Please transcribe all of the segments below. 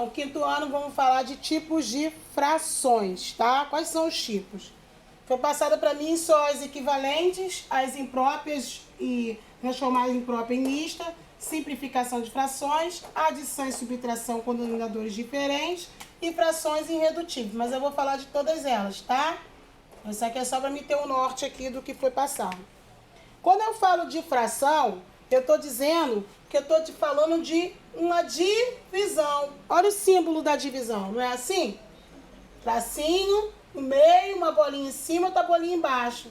Então, quinto ano, vamos falar de tipos de frações, tá? Quais são os tipos? Foi passada para mim só as equivalentes, as impróprias e transformar imprópria em mista, simplificação de frações, adição e subtração com denominadores diferentes e frações irredutíveis. Mas eu vou falar de todas elas, tá? Isso aqui é só para me ter um norte aqui do que foi passado. Quando eu falo de fração, eu estou dizendo que eu estou te falando de uma divisão. Olha o símbolo da divisão, não é assim? Tracinho no meio, uma bolinha em cima, outra bolinha embaixo.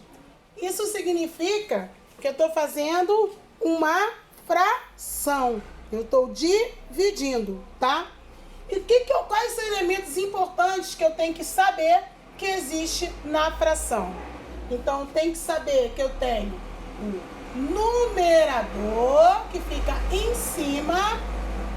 Isso significa que eu estou fazendo uma fração. Eu estou dividindo, tá? E quais são os elementos importantes que eu tenho que saber que existe na fração? Então, tem que saber que eu tenho o numerador, que fica em cima,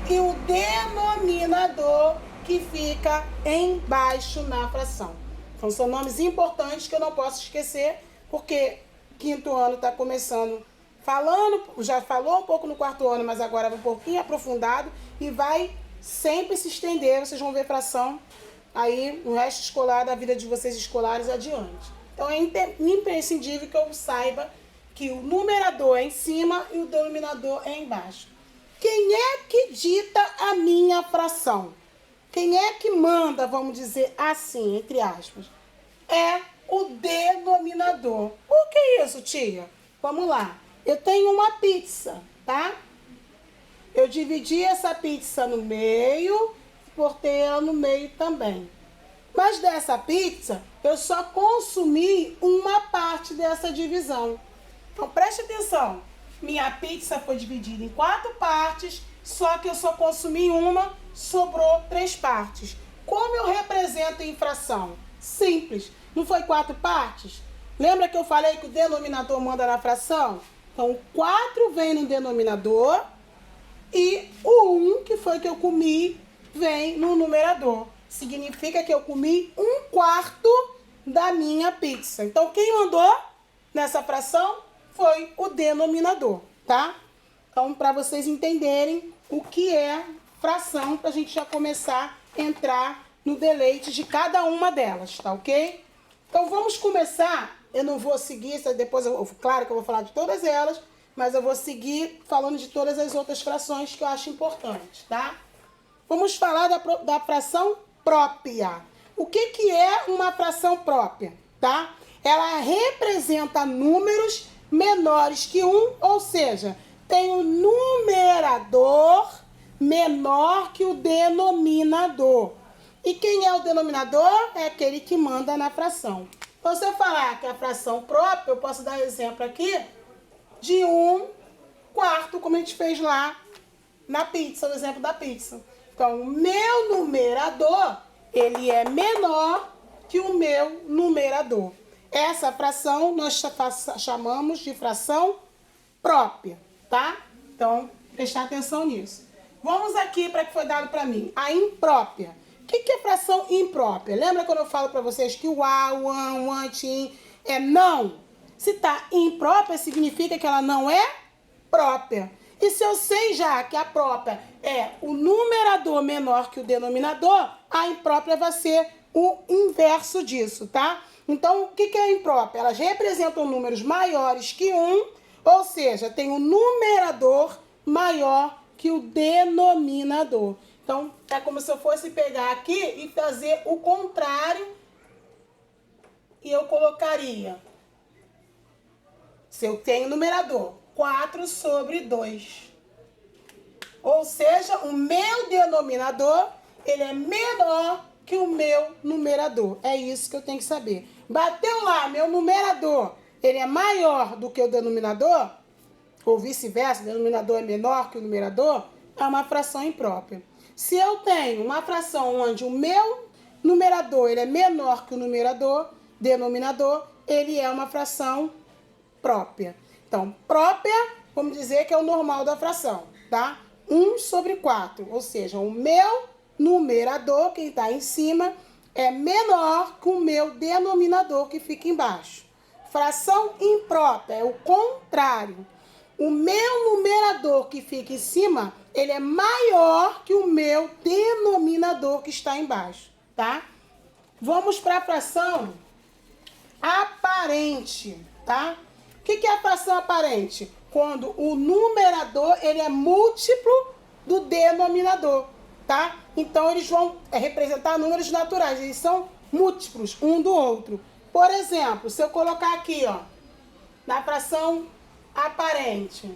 e o denominador, que fica embaixo na fração. Então, são nomes importantes que eu não posso esquecer, porque quinto ano está começando falando, já falou um pouco no quarto ano, mas agora vai um pouquinho aprofundado e vai sempre se estender. Vocês vão ver fração aí no resto escolar, da vida de vocês escolares adiante. Então, é imprescindível que eu saiba que o numerador é em cima e o denominador é embaixo. Quem é que dita a minha fração? Quem é que manda, vamos dizer assim, entre aspas? É o denominador. O que é isso, tia? Vamos lá. Eu tenho uma pizza, tá? Eu dividi essa pizza no meio, cortei ela no meio também. Mas dessa pizza, eu só consumi uma parte dessa divisão. Então, preste atenção. Minha pizza foi dividida em 4 partes, só que eu só consumi uma, sobrou 3 partes. Como eu represento em fração? Simples. Não foi 4 partes? Lembra que eu falei que o denominador manda na fração? Então, 4 vem no denominador e o 1, que foi que eu comi, vem no numerador. Significa que eu comi 1/4 da minha pizza. Então, quem mandou nessa fração foi o denominador, tá? Então, para vocês entenderem o que é fração, para a gente já começar a entrar no deleite de cada uma delas, tá ok? Então, vamos começar. Eu não vou seguir, depois, claro que eu vou falar de todas elas, mas eu vou seguir falando de todas as outras frações que eu acho importantes, tá? Vamos falar da fração própria. O que é uma fração própria, tá? Ela representa números menores que 1, ou seja, tem o numerador menor que o denominador. E quem é o denominador? É aquele que manda na fração. Então, se eu falar que a fração própria, eu posso dar exemplo aqui de 1/4, como a gente fez lá na pizza, no exemplo da pizza. Então, o meu numerador, ele é menor que o meu numerador. Essa fração nós chamamos de fração própria, tá? Então, prestar atenção nisso. Vamos aqui para que foi dado para mim, a imprópria. O que é fração imprópria? Lembra quando eu falo para vocês que o a, o an, o antim é não? Se está imprópria, significa que ela não é própria. E se eu sei já que a própria é o numerador menor que o denominador, a imprópria vai ser o inverso disso, tá? Então, o que é imprópria? Elas representam números maiores que 1, ou seja, tem o numerador maior que o denominador. Então, é como se eu fosse pegar aqui e fazer o contrário, e eu colocaria, se eu tenho numerador, 4/2. Ou seja, o meu denominador, ele é menor que o meu numerador. É isso que eu tenho que saber. Bateu lá, meu numerador, ele é maior do que o denominador, ou vice-versa, o denominador é menor que o numerador, é uma fração imprópria. Se eu tenho uma fração onde o meu numerador ele é menor que o denominador, ele é uma fração própria. Então, própria, vamos dizer que é o normal da fração, tá? 1/4, ou seja, o meu numerador, quem está em cima, é menor que o meu denominador, que fica embaixo. Fração imprópria é o contrário. o meu numerador que fica em cima, ele é maior que o meu denominador que está embaixo, tá? Vamos para a fração aparente, tá? O que é a fração aparente? Quando o numerador ele é múltiplo do denominador, tá? Então eles vão representar números naturais, eles são múltiplos um do outro. Por exemplo, se eu colocar aqui, ó, na fração aparente,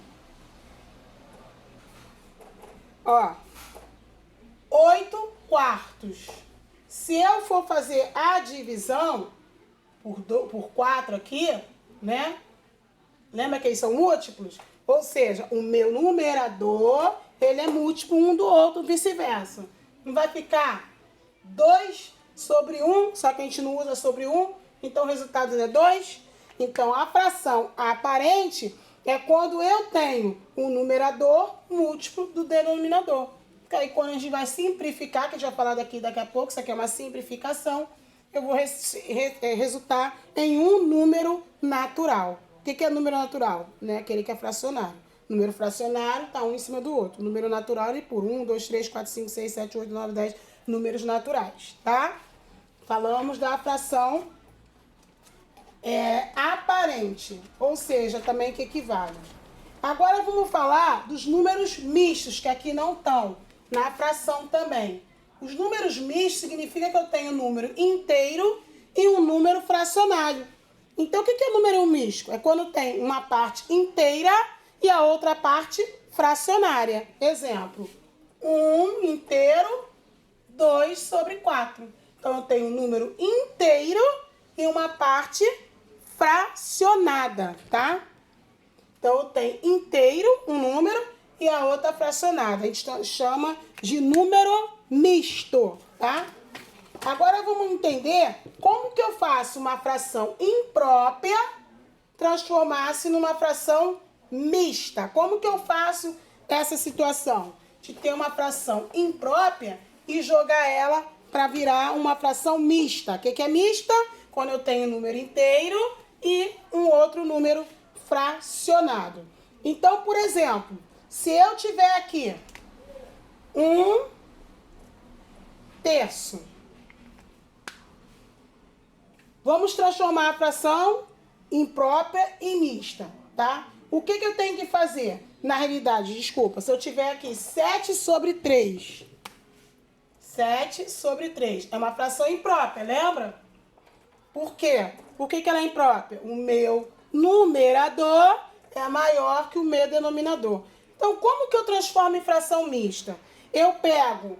ó, 8 quartos. Se eu for fazer a divisão por 4 aqui, né? Lembra que eles são múltiplos? Ou seja, o meu numerador, ele é múltiplo um do outro, vice-versa. Não vai ficar 2 sobre 1, só que a gente não usa sobre 1, então o resultado é 2. Então, a fração aparente é quando eu tenho um numerador múltiplo do denominador. Porque aí, quando a gente vai simplificar, que a gente vai falar daqui a pouco, isso aqui é uma simplificação, eu vou resultar em um número natural. O que é número natural? Né? Aquele que é fracionário. Número fracionário está um em cima do outro. Número natural é por 1, 2, 3, 4, 5, 6, 7, 8, 9, 10 números naturais, tá? Falamos da fração aparente, ou seja, também que equivale. Agora vamos falar dos números mistos, que aqui não estão, na fração também. Os números mistos significa que eu tenho um número inteiro e um número fracionário. Então, o que é número misto? É quando tem uma parte inteira e a outra parte fracionária. Exemplo, 1 inteiro, 2 sobre 4. Então, eu tenho um número inteiro e uma parte fracionada, tá? Então, eu tenho inteiro, um número, e a outra fracionada. A gente chama de número misto, tá? Agora vamos entender como que eu faço uma fração imprópria transformar-se numa fração mista. Como que eu faço essa situação de ter uma fração imprópria e jogar ela para virar uma fração mista? O que é mista? Quando eu tenho um número inteiro e um outro número fracionado. Então, por exemplo, se eu tiver aqui 1/3, vamos transformar a fração imprópria em mista, tá? O que eu tenho que fazer? Na realidade, desculpa, se eu tiver aqui 7 sobre 3. 7 sobre 3 é uma fração imprópria, lembra? Por quê? Por que ela é imprópria? O meu numerador é maior que o meu denominador. Então, como que eu transformo em fração mista? Eu pego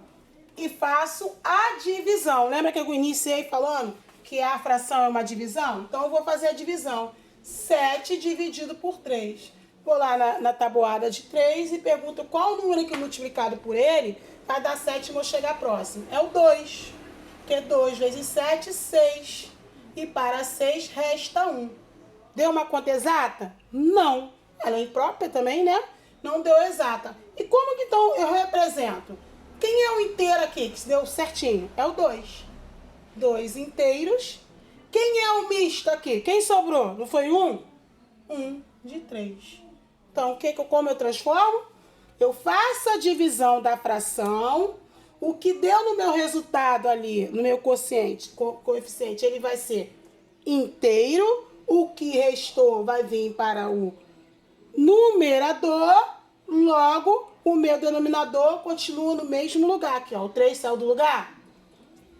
e faço a divisão. Lembra que eu iniciei falando que a fração é uma divisão? Então, eu vou fazer a divisão. 7 dividido por 3. Vou lá na tabuada de 3 e pergunto qual o número que multiplicado por ele vai dar 7 e vou chegar próximo. É o 2. Porque 2 vezes 7, 6. E para 6 resta 1. Deu uma conta exata? Não. Ela é imprópria também, né? Não deu exata. E como que então eu represento? Quem é o inteiro aqui que se deu certinho? É o 2. 2 inteiros. Quem é o misto aqui? Quem sobrou? Não foi 1? 1 de 3. Então, como eu transformo? Eu faço a divisão da fração. O que deu no meu resultado ali, no meu coeficiente, ele vai ser inteiro. O que restou vai vir para o numerador. Logo, o meu denominador continua no mesmo lugar. Aqui, ó, o 3 saiu do lugar.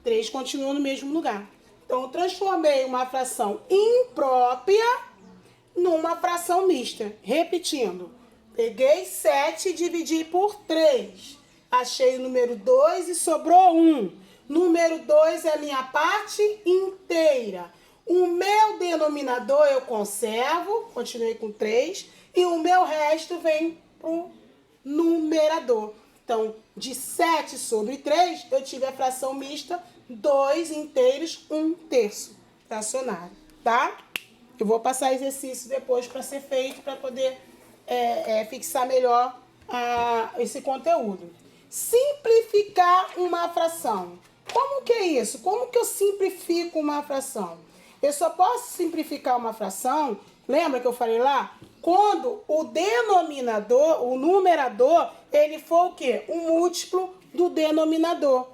3 continua no mesmo lugar. Então, eu transformei uma fração imprópria numa fração mista. Repetindo, peguei 7 e dividi por 3. Achei o número 2 e sobrou 1. Número 2 é a minha parte inteira. O meu denominador eu conservo, continuei com 3, e o meu resto vem para o numerador. Então, de 7 sobre 3, eu tive a fração mista 2 inteiros, 1/3 fracionário, tá? Eu vou passar exercício depois para ser feito, para poder fixar melhor esse conteúdo. Simplificar uma fração. Como que é isso? Como que eu simplifico uma fração? Eu só posso simplificar uma fração, lembra que eu falei lá? quando o denominador, o numerador, ele for o quê? Um múltiplo do denominador.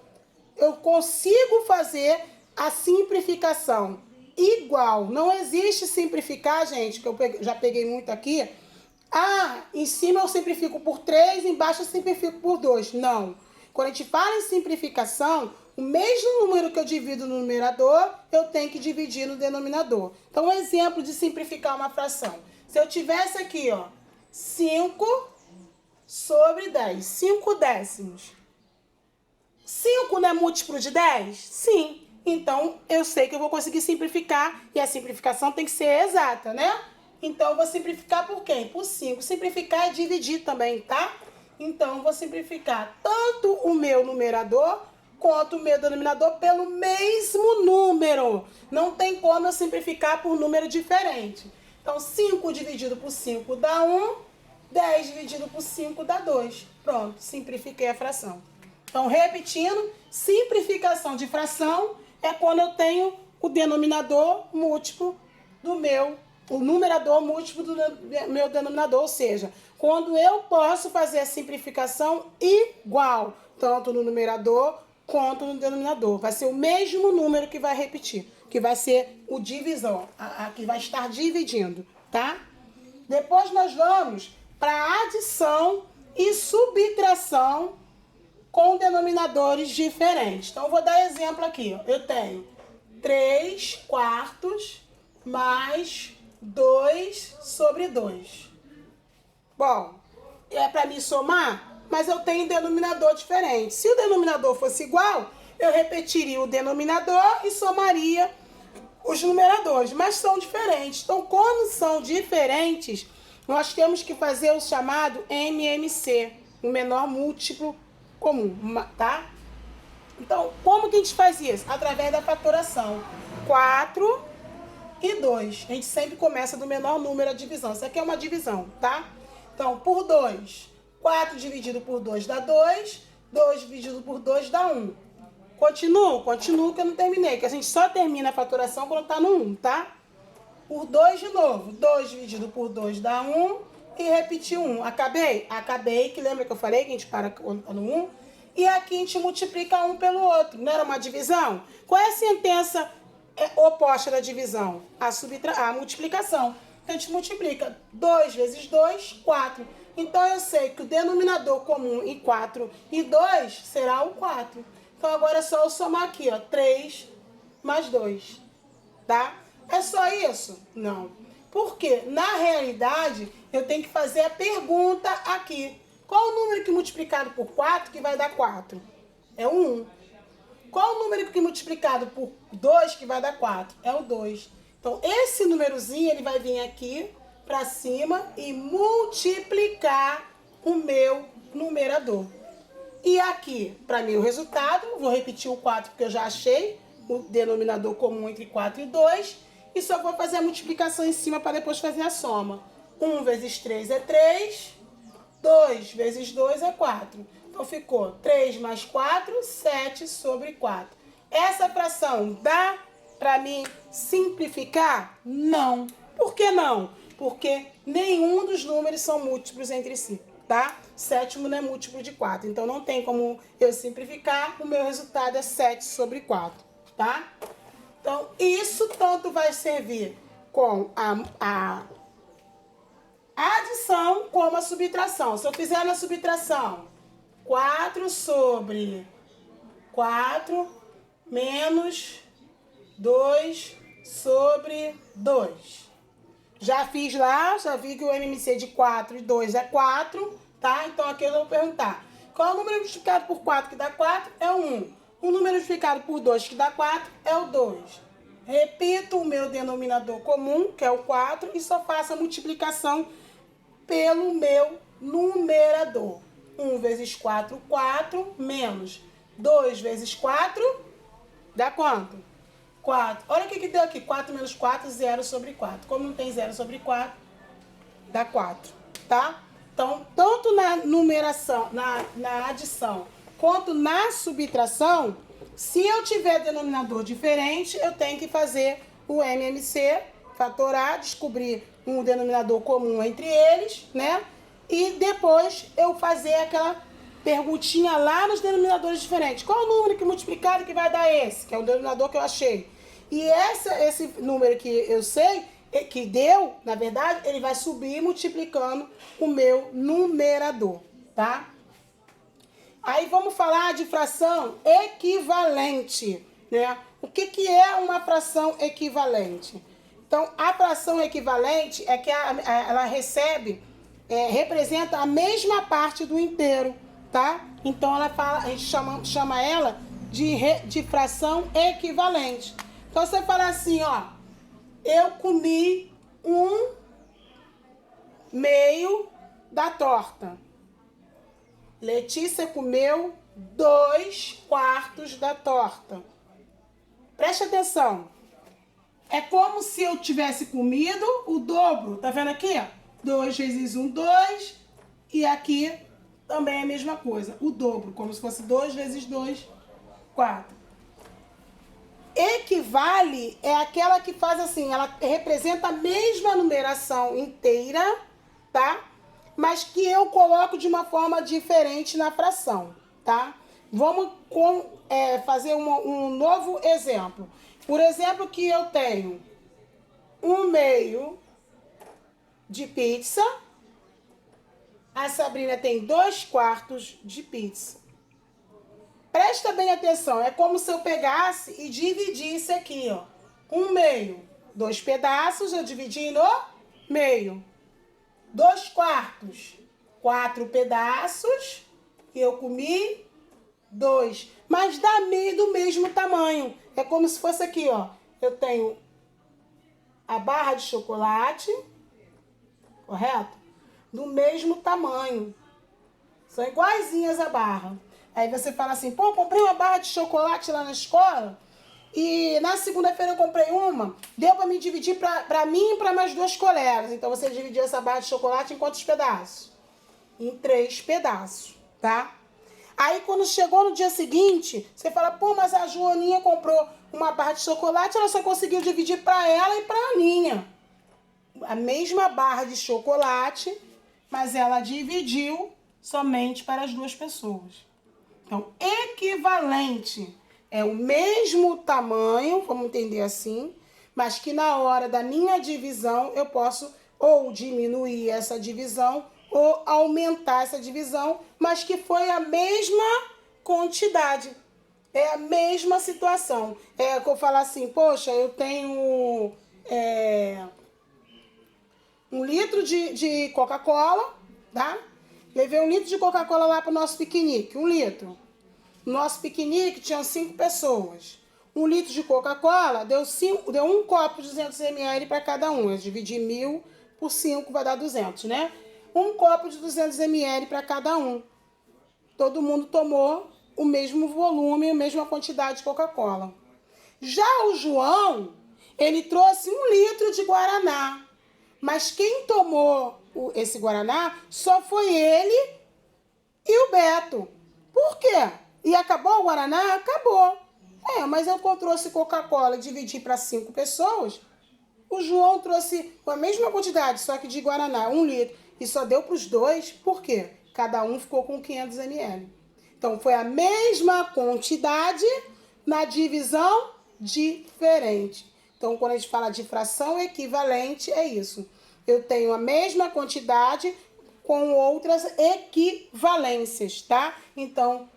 Eu consigo fazer a simplificação igual. Não existe simplificar, gente, que eu já peguei muito aqui. Em cima eu simplifico por 3, embaixo eu simplifico por 2. Não. Quando a gente fala em simplificação, o mesmo número que eu divido no numerador, eu tenho que dividir no denominador. Então, um exemplo de simplificar uma fração. Se eu tivesse aqui, 5 sobre 10, 5 décimos. 5 não é múltiplo de 10? Sim. Então, eu sei que eu vou conseguir simplificar, e a simplificação tem que ser exata, né? Então, eu vou simplificar por quem? Por 5. Simplificar é dividir também, tá? Então, eu vou simplificar tanto o meu numerador quanto o meu denominador pelo mesmo número. Não tem como eu simplificar por número diferente. Então, 5 dividido por 5 dá 1, 10 dividido por 5 dá 2. Pronto, simplifiquei a fração. Então, repetindo, simplificação de fração é quando eu tenho o denominador múltiplo do meu, o numerador múltiplo do meu denominador, ou seja, quando eu posso fazer a simplificação igual, tanto no numerador quanto no denominador. Vai ser o mesmo número que vai repetir, que vai ser o divisor, que vai estar dividindo, tá? Depois nós vamos para adição e subtração com denominadores diferentes. Então, eu vou dar exemplo aqui. Eu tenho 3 quartos mais 2 sobre 2. Bom, é para mim somar, mas eu tenho denominador diferente. Se o denominador fosse igual, eu repetiria o denominador e somaria os numeradores, mas são diferentes. Então, como são diferentes, nós temos que fazer o chamado MMC, o menor múltiplo comum, tá? Então, como que a gente faz isso? Através da fatoração. 4 e 2. A gente sempre começa do menor número a divisão. Isso aqui é uma divisão, tá? Então, por 2. 4 dividido por 2 dá 2. 2 dividido por 2 dá 1. Continuo que eu não terminei. Que a gente só termina a fatoração quando tá no 1, tá? Por 2 de novo. 2 dividido por 2 dá 1. E repetir 1. Acabei? Acabei, que lembra que eu falei que a gente para no 1? E aqui a gente multiplica um pelo outro. Não era uma divisão? Qual é a sentença oposta da divisão? A multiplicação. Então, a gente multiplica 2 vezes 2, 4. Então, eu sei que o denominador comum em 4 e 2 será o 4. Então, agora é só eu somar aqui, 3 mais 2. Tá? É só isso? Não. Porque, na realidade, eu tenho que fazer a pergunta aqui. Qual o número que multiplicado por 4 que vai dar 4? É o 1. Qual o número que multiplicado por 2 que vai dar 4? É o 2. Então, esse númerozinho, ele vai vir aqui para cima e multiplicar o meu numerador. E aqui, para mim, o resultado, vou repetir o 4 porque eu já achei o denominador comum entre 4 e 2. E só vou fazer a multiplicação em cima para depois fazer a soma. 1 vezes 3 é 3. 2 vezes 2 é 4. Então, ficou 3 mais 4, 7 sobre 4. Essa fração dá para mim simplificar? Não. Por que não? Porque nenhum dos números são múltiplos entre si, tá? Sétimo não é múltiplo de 4. Então, não tem como eu simplificar. O meu resultado é 7 sobre 4, tá? Então, isso tanto vai servir com a adição como a subtração. Se eu fizer na subtração 4 sobre 4 menos 2 sobre 2. Já fiz lá, já vi que o MMC de 4 e 2 é 4, tá? Então aqui eu vou perguntar. Qual é o número multiplicado por 4 que dá 4? É o 1. O número multiplicado por 2 que dá 4 é o 2. Repito o meu denominador comum, que é o 4, e só faço a multiplicação pelo meu numerador. 1 vezes 4, 4, menos 2 vezes 4, dá quanto? 4. Olha o que deu aqui. 4 menos 4, 0 sobre 4. Como não tem 0 sobre 4, dá 4, tá? Então, tanto na numeração, na adição, quanto na subtração, se eu tiver denominador diferente, eu tenho que fazer o MMC fatorar, descobrir um denominador comum entre eles, né? E depois eu fazer aquela perguntinha lá nos denominadores diferentes. Qual o número que multiplicado que vai dar esse? Que é o denominador que eu achei. E esse número que eu sei, que deu, na verdade, ele vai subir multiplicando o meu numerador, tá? Aí vamos falar de fração equivalente, né? O que é uma fração equivalente? Então, a fração equivalente é que ela representa a mesma parte do inteiro, tá? Então, a gente chama ela de fração equivalente. Então, você fala assim, ó, eu comi 1/2 da torta. Letícia comeu 2/4 da torta. Preste atenção. É como se eu tivesse comido o dobro. Tá vendo aqui? 2 vezes 1, 2. E aqui também é a mesma coisa. O dobro, como se fosse 2 vezes 2, 4. Equivale é aquela que faz assim, ela representa a mesma numeração inteira, tá? Mas que eu coloco de uma forma diferente na fração, tá? Vamos fazer um novo exemplo. Por exemplo, que eu tenho 1/2 de pizza, a Sabrina tem 2/4 de pizza. Presta bem atenção, é como se eu pegasse e dividisse aqui, ó. 1/2, 2 pedaços, eu dividi no meio. 2/4, 4 pedaços, e eu comi 2. Mas do mesmo tamanho. É como se fosse aqui, ó. Eu tenho a barra de chocolate, correto? Do mesmo tamanho. São iguaizinhas a barra. Aí você fala assim, pô, comprei uma barra de chocolate lá na escola e na segunda-feira eu comprei uma, deu pra me dividir pra mim e pra mais 2 colegas. Então você dividiu essa barra de chocolate em quantos pedaços? Em 3 pedaços, tá? Aí quando chegou no dia seguinte, você fala, pô, mas a Joaninha comprou uma barra de chocolate, ela só conseguiu dividir pra ela e pra Aninha. A mesma barra de chocolate, mas ela dividiu somente para as 2 pessoas. Então, equivalente é o mesmo tamanho, vamos entender assim, mas que na hora da minha divisão eu posso ou diminuir essa divisão ou aumentar essa divisão, mas que foi a mesma quantidade. É a mesma situação. É que eu falar assim, poxa, eu tenho 1 litro de Coca-Cola, tá? Levei 1 litro de Coca-Cola lá pro nosso piquenique, 1 litro. No nosso piquenique tinham 5 pessoas. 1 litro de Coca-Cola deu 1 copo de 200 ml para cada um. Eu dividi 1.000 por 5, vai dar 200, né? 1 copo de 200 ml para cada um. Todo mundo tomou o mesmo volume, a mesma quantidade de Coca-Cola. Já o João, ele trouxe 1 litro de Guaraná. Mas quem tomou esse Guaraná só foi ele e o Beto. Por quê? E acabou o Guaraná? Acabou. Mas eu trouxe Coca-Cola e dividi para 5 pessoas. O João trouxe a mesma quantidade, só que de Guaraná, 1 litro. E só deu para os 2. Por quê? Cada um ficou com 500 ml. Então, foi a mesma quantidade na divisão diferente. Então, quando a gente fala de fração equivalente, é isso. Eu tenho a mesma quantidade com outras equivalências, tá? Então,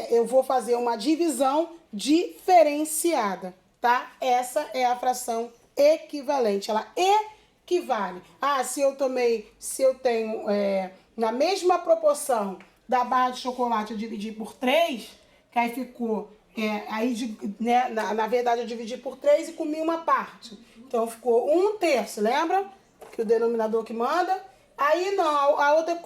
eu vou fazer uma divisão diferenciada, tá? Essa é a fração equivalente, ela equivale. Se eu tenho na mesma proporção da barra de chocolate eu dividi por 3, que aí ficou, na verdade eu dividi por 3 e comi uma parte. Então ficou 1/3, lembra? Que o denominador que manda. Aí não, a outra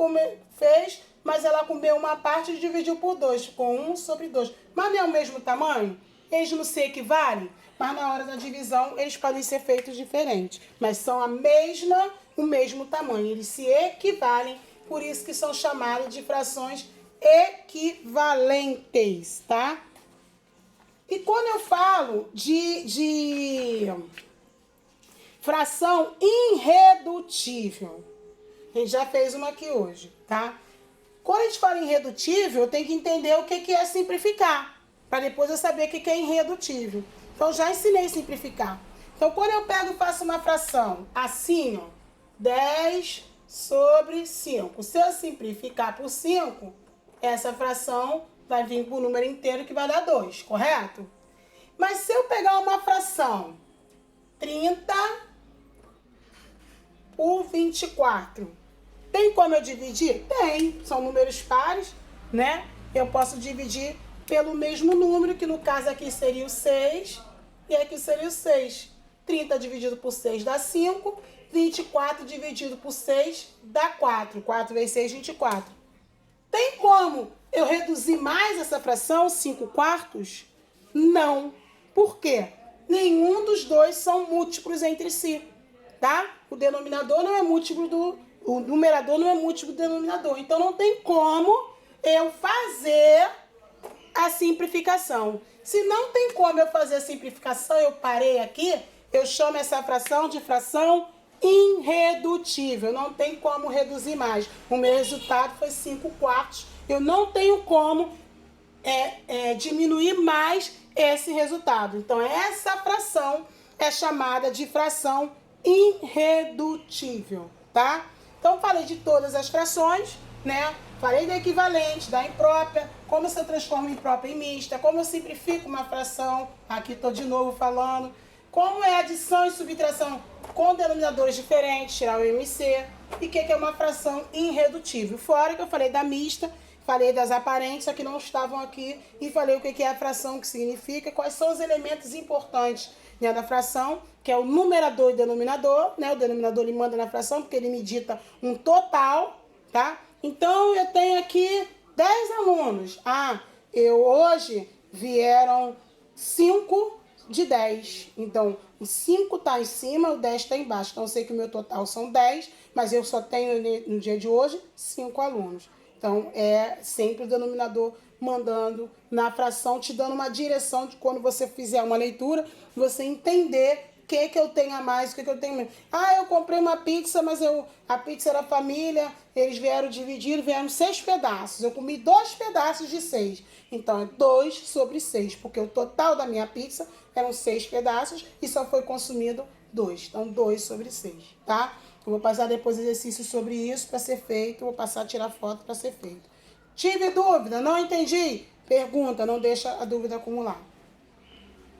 fez, mas ela comeu uma parte e dividiu por 2, ficou 1/2. Mas não é o mesmo tamanho? Eles não se equivalem, mas na hora da divisão eles podem ser feitos diferentes. Mas são o mesmo tamanho, eles se equivalem, por isso que são chamados de frações equivalentes, tá? E quando eu falo Fração irredutível. A gente já fez uma aqui hoje, tá? Quando a gente fala em irredutível, eu tenho que entender o que é simplificar, para depois eu saber o que é irredutível. Então, já ensinei a simplificar. Então, quando eu pego e faço uma fração assim, ó, 10 sobre 5. Se eu simplificar por 5, essa fração vai vir para o número inteiro que vai dar 2, correto? Mas se eu pegar uma fração 30 por 24, tem como eu dividir? Tem, são números pares, né? Eu posso dividir pelo mesmo número, que no caso aqui seria o 6, e aqui seria o 6. 30 dividido por 6 dá 5, 24 dividido por 6 dá 4. 4 vezes 6, 24. Tem como eu reduzir mais essa fração, 5 quartos? Não. Por quê? Nenhum dos dois são múltiplos entre si, tá? O denominador não é múltiplo o numerador não é múltiplo do denominador. Então, não tem como eu fazer a simplificação. Se não tem como eu fazer a simplificação, eu parei aqui, eu chamo essa fração de fração irredutível. Não tem como reduzir mais. O meu resultado foi 5 quartos. Eu não tenho como diminuir mais esse resultado. Então, essa fração é chamada de fração irredutível, tá? Então, falei de todas as frações, né? Falei da equivalente, da imprópria, como você transforma imprópria em mista, como eu simplifico uma fração, aqui estou de novo falando, como é adição e subtração com denominadores diferentes, tirar o MC, e o que é uma fração irredutível. Fora que eu falei da mista, falei das aparentes, que não estavam aqui, e falei o que é a fração, o que significa, quais são os elementos importantes, né, da fração, que é o numerador e denominador, né? O denominador ele manda na fração, porque ele me dita um total, tá? Então, eu tenho aqui 10 alunos. Hoje vieram 5 de 10. Então, o 5 está em cima, o 10 está embaixo. Então, eu sei que o meu total são 10, mas eu só tenho, no dia de hoje, 5 alunos. Então, é sempre o denominador mandando na fração, te dando uma direção de quando você fizer uma leitura, você entender o que eu tenho a mais, o que eu tenho menos. Eu comprei uma pizza, mas a pizza era família, eles vieram dividir, vieram 6 pedaços. Eu comi 2 pedaços de 6. Então, é 2 sobre 6, porque o total da minha pizza eram 6 pedaços e só foi consumido 2. Então, 2 sobre 6, tá? Eu vou passar depois exercício sobre isso para ser feito. Vou passar a tirar foto para ser feito. Tive dúvida? Não entendi? Pergunta, não deixa a dúvida acumular.